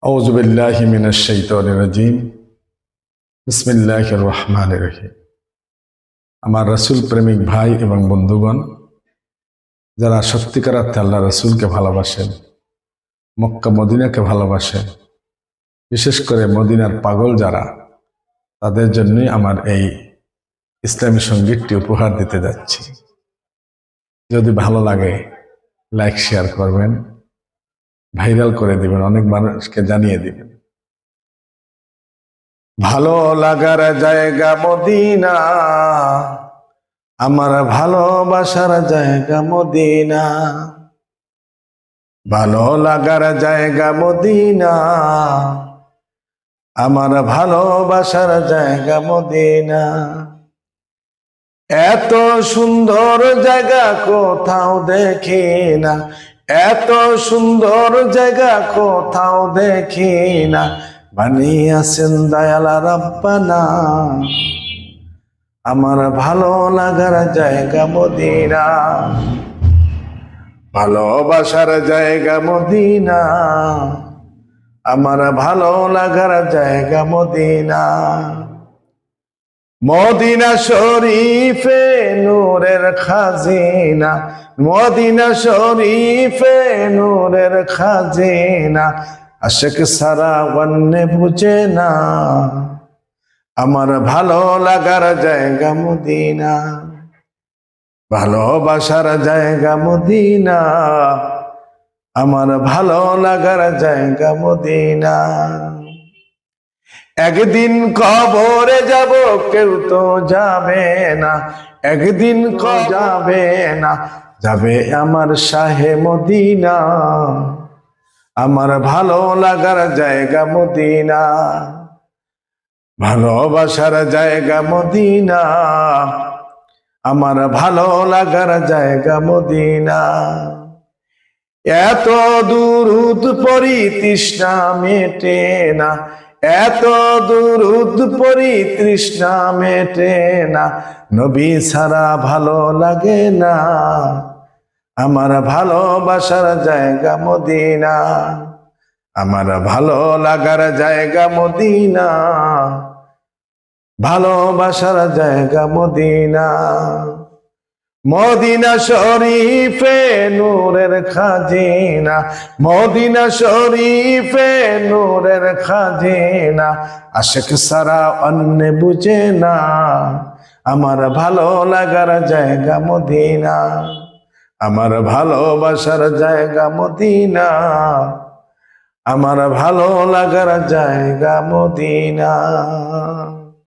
আউযু বিল্লাহি মিনাশ শাইতানির রাজিম। বিসমিল্লাহির রহমানির রহিম। আমার রাসূল প্রেমিক ভাই এবং বন্ধুগণ, যারা সত্যিকার অর্থে আল্লাহ রাসূলকে ভালোবাসেন, মক্কা মদিনাকে ভালোবাসেন, বিশেষ করে মদিনার পাগল যারা, তাদের জন্যই আমার এই ইসলামী সঙ্গীতটি উপহার দিতে যাচ্ছি। যদি ভালো লাগে লাইক শেয়ার করবেন, ভাইরাল করে দিবেন, অনেক মানুষকে জানিয়ে দিবেন। ভালো লাগার জায়গা মদিনা, আমার ভালোবাসার জায়গা মদিনা। ভালো লাগার জায়গা মদিনা, আমার ভালোবাসার জায়গা মদিনা। এত সুন্দর জায়গা কোথাও দেখি না, এত সুন্দর জায়গা কোথাও দেখি না। বানিয়েছেন দয়াল রাব্বানা, আমার ভালো লাগার জায়গা মদিনা। ভালোবাসার জায়গা মদিনা, আমার ভালো লাগার জায়গা মদিনা। মদিনা শরীফে নূরের খাজিনা, মদিনা শরীফে নূরের খাজিনা। আশিক সারা অন্যে বুঝে না, আমার ভালো লাগার জায়গা মদিনা। ভালোবাসার জায়গা মদিনা, আমার ভালো লাগার জায়গা মদিনা। একদিন কবরে যাব, কেউ তো যাবে না, একদিন যাবে না, যাবে আমার শাহে মদিনা। আমার ভালো লাগার জায়গা মদিনা, ভালোবাসার জায়গা মদিনা, আমার ভালো লাগার জায়গা মদিনা। এত দুরূদ পড়ি তৃষ্ণা মেটে না, এত দুরূদ পড়ি তৃষ্ণা মেটে না। নবী ছাড়া ভালো লাগে না, আমার ভালোবাসার জায়গা মদিনা। আমার ভালো লাগার জায়গা মদিনা, ভালোবাসার জায়গা মদিনা। মদিনা শরীফে নূরের খাজিনা, মদিনা শরীফে নূরের খাজিনা। আশিক সারা অন্য বুঝে না, আমার ভালো লাগার জায়গা মদিনা। আমার ভালোবাসার জায়গা মদিনা, আমার ভালো লাগার জায়গা মদিনা।